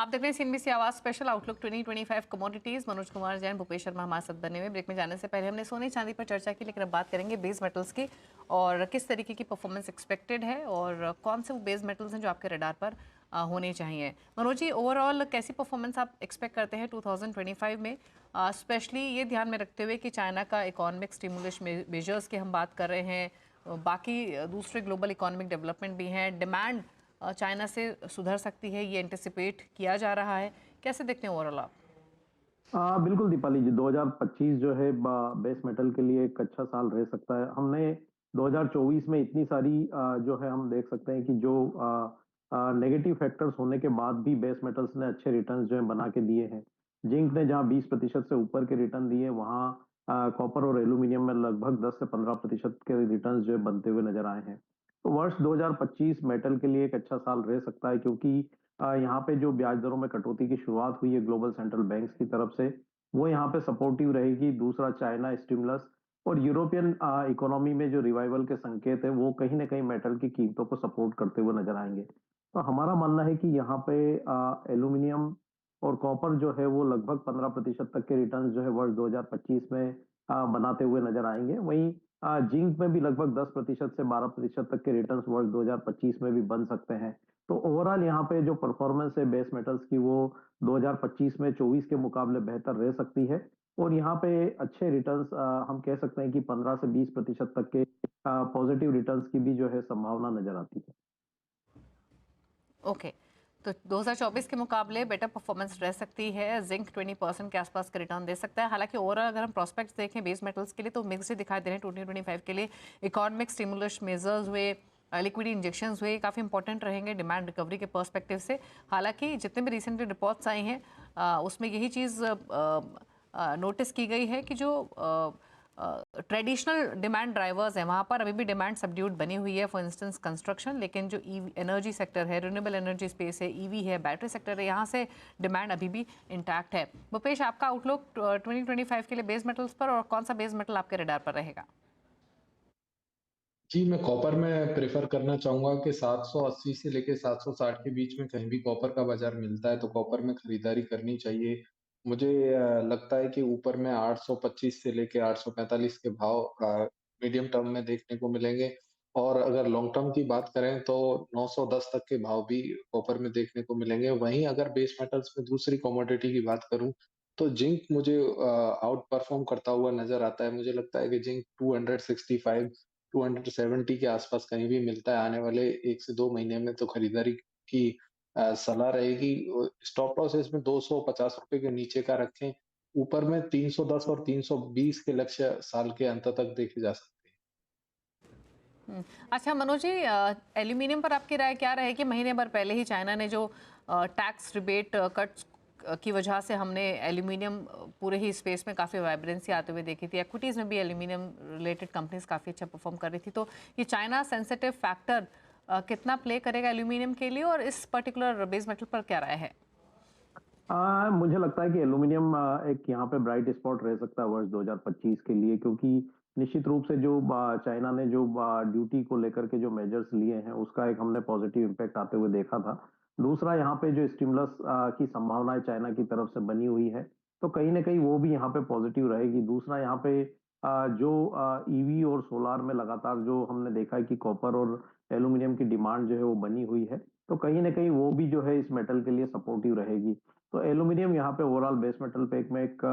आप देख रहे हैं सीएनबीसी आवाज special outlook 2025 commodities. Manoj Kumar Jain, Bhupesh Sharma हमारे साथ बने हुए। ब्रेक में जाने से पहले हमने सोने चांदी पर चर्चा की, लेकिन अब बात करेंगे बेस मेटल्स की और किस तरीके की परफॉर्मेंस एक्सपेक्टेड है और कौन से वो बेस मेटल्स हैं जो आपके रडार पर होने चाहिए। मनोज जी, ओवरऑल कैसी परफॉर्मेंस आप एक्सपेक्ट करते हैं 2025 में, स्पेशली ये ध्यान में रखते हुए कि चाइना का इकोनॉमिक स्टिमुलस मेजर्स की हम बात कर रहे हैं, बाकी दूसरे ग्लोबल इकोनॉमिक डेवलपमेंट भी हैं, डिमांड चाइना से सुधर सकती है, ये एंटिसिपेट किया जा रहा है। कैसे देखते हैं ओवरऑल आप? बिल्कुल दीपाली जी, 2025 जो है बेस मेटल के लिए एक अच्छा साल रह सकता है। हमने 2024 में इतनी सारी जो है हम देख सकते हैं कि जो नेगेटिव फैक्टर्स होने के बाद भी बेस मेटल्स ने अच्छे रिटर्न्स जो है बना के दिए हैं। जिंक ने जहां 20% से ऊपर के रिटर्न दिए, वहां कॉपर और एल्यूमिनियम में लगभग 10 से 15% के रिटर्न्स जो है बनते हुए नजर आए हैं। तो वर्ष 2025 मेटल के लिए एक अच्छा साल रह सकता है, क्योंकि यहाँ पे जो ब्याज दरों में कटौती की शुरुआत हुई है ग्लोबल सेंट्रल बैंक्स की तरफ से, वो यहाँ पे सपोर्टिव रहेगी। दूसरा, चाइना स्टिमुलस और यूरोपियन इकोनॉमी में जो रिवाइवल के संकेत है, वो कहीं ना कहीं मेटल की कीमतों को सपोर्ट करते हुए नजर आएंगे। तो हमारा मानना है कि यहाँ पे एल्यूमिनियम और कॉपर जो है वो लगभग 15% तक के रिटर्न जो है वर्ष 2025 में बनाते हुए नजर आएंगे। वहीं जिंक में भी लगभग 10% से 12% तक के रिटर्न्स वर्ष 2025 में भी बन सकते हैं। तो ओवरऑल यहाँ पे जो परफॉर्मेंस है बेस मेटल्स की, वो 2025 में 24 के मुकाबले बेहतर रह सकती है। और यहाँ पे अच्छे रिटर्न्स हम कह सकते हैं कि 15 से 20% तक के पॉजिटिव रिटर्न्स की भी जो है संभावना नजर आती है। ओके, तो 2024 के मुकाबले बेटर परफॉर्मेंस रह सकती है। जिंक 20% के आसपास का रिटर्न दे सकता है। हालांकि ओवरऑल अगर हम प्रोस्पेक्ट्स देखें बेस मेटल्स के लिए तो मिक्स दिखाई दे रहे हैं 2025 के लिए। इकोनॉमिक स्टिमुलस मेजर्स हुए, लिक्विडिटी इंजेक्शंस हुए, काफ़ी इंपॉर्टेंट रहेंगे डिमांड रिकवरी के पर्सपेक्टिव से। हालांकि जितने भी रिसेंटली रिपोर्ट्स आई हैं उसमें यही चीज़ नोटिस की गई है कि जो ट्रेडिशनल डिमांड ड्राइवर्स हैं वहाँ पर अभी भी डिमांड सबड्यूड बनी हुई है। फॉर इंस्टेंस कंस्ट्रक्शन, लेकिन जो एनर्जी सेक्टर है, रिन्यूएबल एनर्जी स्पेस है, ईवी है, बैटरी सेक्टर है, यहाँ से डिमांड अभी भी इंटैक्ट है। भूपेश, आपका आउटलुक 2025 के लिए बेस मेटल्स पर, और कौन सा बेस मेटल आपके रडार पर रहेगा? जी, मैं कॉपर में प्रेफ़र करना चाहूँगा कि 780 से लेके 760 के बीच में कहीं भी कॉपर का बाज़ार मिलता है, तो कॉपर में खरीदारी करनी चाहिए। मुझे लगता है कि ऊपर में 825 से लेके 845 के भाव मीडियम टर्म में देखने को मिलेंगे और अगर लॉन्ग टर्म की बात करें तो 910 तक के भाव भी कॉपर में देखने को मिलेंगे। वहीं अगर बेस मेटल्स में दूसरी कमोडिटी की बात करूँ, तो जिंक मुझे आउट परफ़ॉर्म करता हुआ नज़र आता है। मुझे लगता है कि जिंक 265 270 के आसपास कहीं भी मिलता है, आने वाले 1 से 2 महीने में तो खरीदारी की सलाह रहेगी। स्टॉप लॉस इसमें ₹250 के नीचे का रखें। ऊपर में 310 और 320 के लक्ष्य साल के अंत तक देखे जा सकते हैं। अच्छा मनोज जी, एल्यूमिनियम पर आपकी राय क्या रहेगी? महीने भर पहले ही चाइना ने जो टैक्स रिबेट कट्स की वजह से हमने एल्यूमिनियम पूरे ही स्पेस में काफ़ी वाइब्रेंसी आते हुए देखी थी। इक्विटीज़ में भी एल्यूमिनियम रिलेटेड कंपनीज काफ़ी अच्छा परफॉर्म कर रही थी। तो ये चाइना सेंसिटिव फैक्टर कितना प्ले करेगा एल्यूमिनियम के लिए, और इस पर्टिकुलर बेस मेटल पर क्या राय है? मुझे लगता है कि एल्यूमिनियम एक यहाँ पे ब्राइट स्पॉट रह सकता है वर्ष 2025 के लिए, क्योंकि निश्चित रूप से जो चाइना ने जो ड्यूटी को लेकर के जो मेजर्स लिए हैं, उसका एक हमने पॉजिटिव इम्पैक्ट आते हुए देखा था। दूसरा, यहाँ पे जो स्टिमुलस की संभावनाएं चाइना की तरफ से बनी हुई है, तो कहीं ना कहीं वो भी यहाँ पे पॉजिटिव रहेगी। दूसरा, यहाँ पे जो ईवी और सोलार में लगातार जो हमने देखा है कि कॉपर और एल्यूमिनियम की डिमांड जो है वो बनी हुई है, तो कहीं ना कहीं वो भी जो है इस मेटल के लिए सपोर्टिव रहेगी। तो एल्यूमिनियम यहाँ पे ओवरऑल बेस मेटल पे एक में एक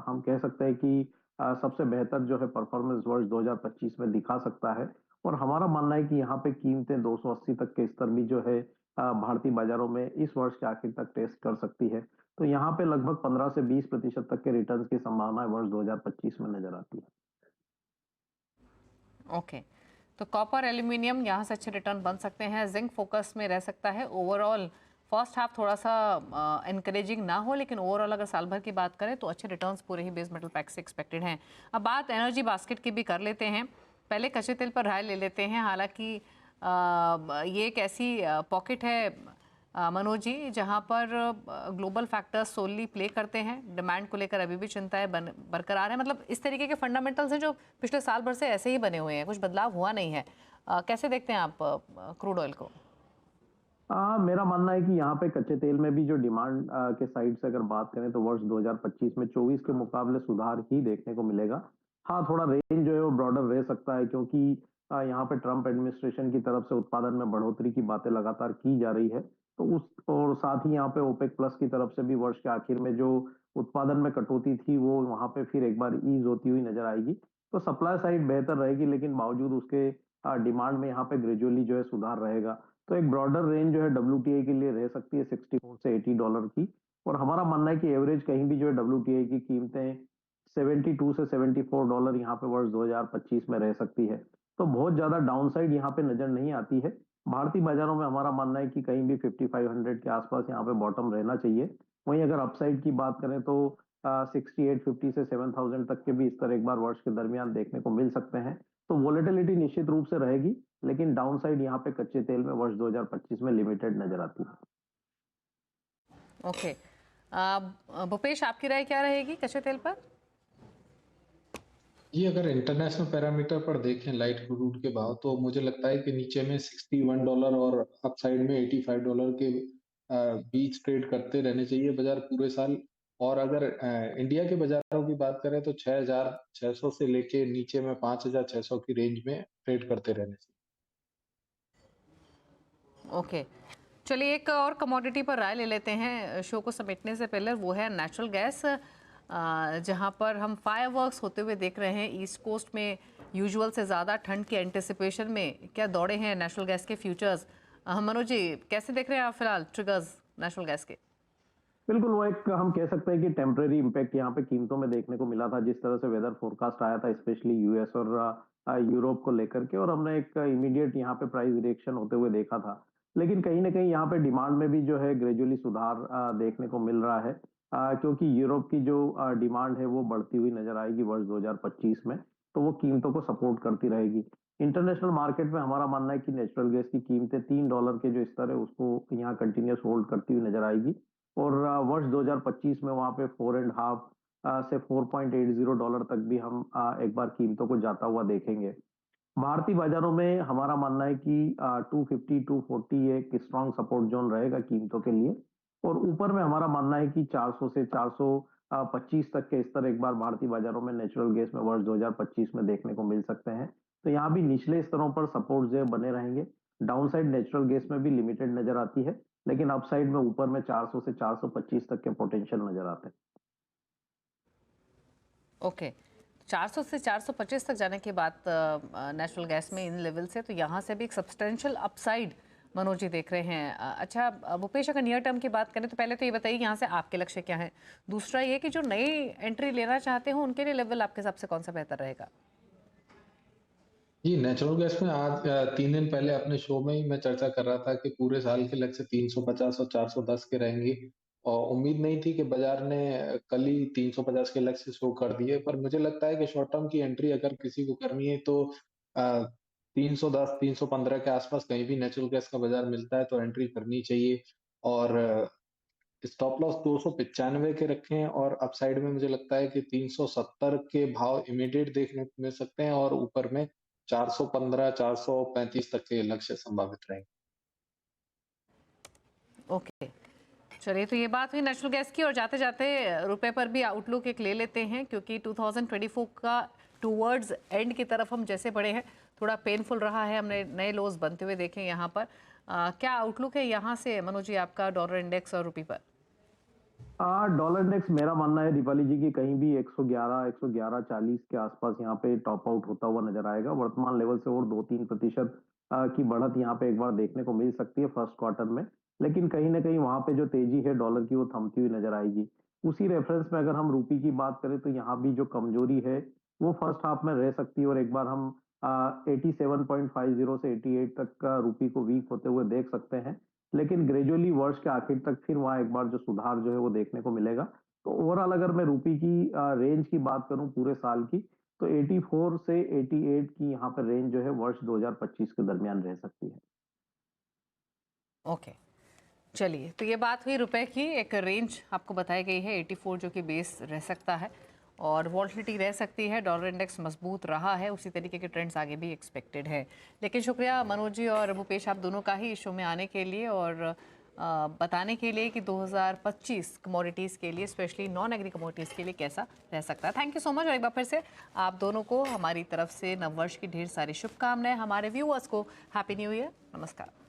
हम कह सकते हैं कि सबसे बेहतर जो है परफॉर्मेंस वर्ष 2025 में दिखा सकता है। और हमारा मानना है कि यहाँ पे कीमतें 280 तक के स्तर भी जो है भारतीय बाजारों में इस वर्ष के आखिर तक टेस्ट कर सकती है। तो यहाँ पे लगभग 15 से 20% तक के रिटर्न्स की संभावना वर्ष 2025 में नजर आती है। ओके, तो कॉपर एल्यूमिनियम यहाँ से अच्छे रिटर्न बन सकते हैं। जिंक फोकस में रह सकता है। ओवरऑल फर्स्ट हाफ थोड़ा सा इनकरेजिंग ना हो, लेकिन ओवरऑल अगर साल भर की बात करें तो अच्छे रिटर्न्स पूरे ही बेस मेटल पैक से एक्सपेक्टेड हैं। अब बात एनर्जी बास्केट की भी कर लेते हैं। पहले कच्चे तेल पर राय ले लेते हैं। हालांकि ये एक ऐसी पॉकेट है मनोज जी जहाँ पर ग्लोबल फैक्टर्स सोली प्ले करते हैं। डिमांड को लेकर अभी भी चिंताएं बरकरार है। मतलब इस तरीके के फंडामेंटल्स हैं जो पिछले साल भर से ऐसे ही बने हुए हैं, कुछ बदलाव हुआ नहीं है। कैसे देखते हैं आप क्रूड ऑयल को? मेरा मानना है कि यहाँ पे कच्चे तेल में भी जो डिमांड के साइड से अगर बात करें तो वर्ष 2025 में 24 के मुकाबले सुधार ही देखने को मिलेगा। हाँ, थोड़ा रेंज जो है वो ब्रॉडर रह सकता है क्योंकि यहाँ पे ट्रम्प एडमिनिस्ट्रेशन की तरफ से उत्पादन में बढ़ोतरी की बातें लगातार की जा रही है। तो उस और साथ ही यहाँ पे ओपेक प्लस की तरफ से भी वर्ष के आखिर में जो उत्पादन में कटौती थी वो वहाँ पे फिर एक बार ईज़ होती हुई नज़र आएगी। तो सप्लाई साइड बेहतर रहेगी लेकिन बावजूद उसके डिमांड में यहाँ पे ग्रेजुअली जो है सुधार रहेगा। तो एक ब्रॉडर रेंज जो है डब्ल्यूटीआई के लिए रह सकती है 64 से $80 की। और हमारा मानना है कि एवरेज कहीं भी जो है डब्ल्यूटीआई की कीमतें 72 से $74 यहाँ पे वर्ष 2025 में रह सकती है। तो बहुत ज्यादा डाउनसाइड यहाँ पे नजर नहीं आती है। भारतीय बाजारों में हमारा मानना है कि कहीं भी 5500 के आसपास यहाँ पे बॉटम रहना चाहिए। वहीं अगर अपसाइड की बात करें तो 6850 से 7000 तक के भी स्तर एक बार वर्ष के दरमियान देखने को मिल सकते हैं। तो वोलेटिलिटी निश्चित रूप से रहेगी लेकिन डाउनसाइड यहाँ पे कच्चे तेल में वर्ष 2025 में लिमिटेड नजर आती है। ओके, भूपेश आपकी राय क्या रहेगी कच्चे तेल पर? ये अगर इंटरनेशनल पैरामीटर पर देखें लाइट क्रूड के भाव तो मुझे लगता है कि नीचे में $61 और अपसाइड में $85 के बीच ट्रेड करते रहने चाहिए बाजार पूरे साल। और अगर इंडिया के बाजारों की बात करें तो 6,600 से लेके नीचे में 5,600 की रेंज में ट्रेड करते रहने चाहिए। ओके, चलिए एक और कमोडिटी पर राय ले लेते हैं शो को समेटने से पहले, वो है नेचुरल गैस, जहां पर हम फायरवर्क्स होते हुए देख रहे हैं ईस्ट कोस्ट में। यूजुअल से ज़्यादा ठंड की एंटिसिपेशन में क्या दौड़े हैं नेचुरल गैस के फ्यूचर्स? मनोज जी कैसे देख रहे हैं आप फिलहाल ट्रिगर्स नेचुरल गैस के? बिल्कुल, वो एक हम कह सकते हैं कि टेम्परेरी इम्पैक्ट यहाँ पे कीमतों में देखने को मिला था जिस तरह से वेदर फोरकास्ट आया था स्पेशली यूएस और यूरोप को लेकर के, और हमने एक इमीडिएट यहाँ पे प्राइस रिएक्शन होते हुए देखा था। लेकिन कहीं ना कहीं यहाँ पे डिमांड में भी जो है ग्रेजुअली सुधार देखने को मिल रहा है, क्योंकि यूरोप की जो डिमांड है वो बढ़ती हुई नजर आएगी वर्ष 2025 में। तो वो कीमतों को सपोर्ट करती रहेगी। इंटरनेशनल मार्केट में हमारा मानना है कि नेचुरल गैस की कीमतें $3 के जो स्तर है उसको यहाँ कंटिन्यूस होल्ड करती हुई नजर आएगी। और वर्ष 2025 में वहाँ पे 4.5 से $4.80 तक भी हम एक बार कीमतों को जाता हुआ देखेंगे। भारतीय बाजारों में हमारा मानना है कि 250 240 एक स्ट्रॉन्ग सपोर्ट जोन रहेगा कीमतों के लिए। और ऊपर में हमारा मानना है कि 400 से 425 तक के स्तर एक बार भारतीय बाजारों में नेचुरल गैस में वर्ष 2025 में देखने को मिल सकते हैं। तो यहाँ भी निचले स्तरों पर सपोर्ट जो है बने रहेंगे। डाउनसाइड नेचुरल गैस में भी लिमिटेड नजर आती है लेकिन अपसाइड में ऊपर में 400 से 425 तक के पोटेंशियल नजर आते हैं। ओके, 400 से 425 तक जाने के बाद नेचुरल गैस में इन लेवल से तो यहाँ से भी एक सब्सटेंशियल अपसाइड मनोज जी देख रहे हैं। अच्छा भूपेश, अगर नियर टर्म की बात करें तो पहले तो ये बताइए यहाँ से आपके लक्ष्य क्या है? दूसरा ये कि जो नई एंट्री लेना चाहते हो उनके लिए लेवल आपके हिसाब से कौन सा बेहतर रहेगा? जी, नेचुरल गैस में आज 3 दिन पहले अपने शो में ही मैं चर्चा कर रहा था कि पूरे साल के लक्ष्य 350 और 410 के रहेंगे। और उम्मीद नहीं थी कि बाजार ने कल ही 350 के लक्ष्य शो कर दिए। पर मुझे लगता है कि शॉर्ट टर्म की एंट्री अगर किसी को करनी है तो 310 315 के आसपास कहीं भी नेचुरल गैस का बाजार मिलता है तो एंट्री करनी चाहिए। और स्टॉप लॉस 295 के रखें और अपसाइड में मुझे लगता है कि 370 के भाव इमीडिएट देखने को मिल सकते हैं और ऊपर में 415 435 तक के लक्ष्य संभावित रहेंगे। ओके, चलिए तो ये बात हुई नेचुरल गैस की, और जाते जाते रुपए पर भी आउटलुक एक ले लेते हैं क्योंकि 2024 का टूवर्ड्स एंड की तरफ हम जैसे बढ़े हैं थोड़ा पेनफुल रहा है, हमने नए लोज बनते हुए देखे यहाँ पर। क्या आउटलुक है यहाँ से मनोज जी आपका डॉलर इंडेक्स और रुपये पर? डॉलर इंडेक्स मेरा मानना है दीपाली जी की कहीं भी 111 111.40 के आसपास यहाँ पे टॉप आउट होता हुआ नजर आएगा। वर्तमान लेवल से और 2-3% की बढ़त यहाँ पे एक बार देखने को मिल सकती है फर्स्ट क्वार्टर में। लेकिन कहीं ना कहीं वहां पे जो तेजी है डॉलर की वो थमती हुई नजर आएगी। उसी रेफरेंस में अगर हम रूपी की बात करें तो यहाँ भी जो कमजोरी है वो फर्स्ट हाफ में रह सकती है और एक बार हम 87.50 से 88 तक का रूपी को वीक होते हुए देख सकते हैं। लेकिन ग्रेजुअली वर्ष के आखिर तक फिर वहाँ एक बार जो सुधार जो है वो देखने को मिलेगा। तो ओवरऑल अगर मैं रूपी की रेंज की बात करूं पूरे साल की तो 84 से 88 की यहाँ पर रेंज जो है वर्ष 2025 के दरमियान रह सकती है। ओके, चलिए तो ये बात हुई रुपए की, एक रेंज आपको बताई गई है 84 जो कि बेस रह सकता है। और वॉलेटिलिटी रह सकती है। डॉलर इंडेक्स मजबूत रहा है, उसी तरीके के ट्रेंड्स आगे भी एक्सपेक्टेड है। लेकिन शुक्रिया मनोज जी और भूपेश आप दोनों का ही इस शो में आने के लिए और बताने के लिए कि 2025 कमोडिटीज़ के लिए, स्पेशली नॉन एग्री कमोडिटीज़ के लिए कैसा रह सकता है। Thank you so much. और एक बार फिर से आप दोनों को हमारी तरफ से नववर्ष की ढेर सारी शुभकामनाएं। हमारे व्यूअर्स को हैप्पी न्यू ईयर। नमस्कार।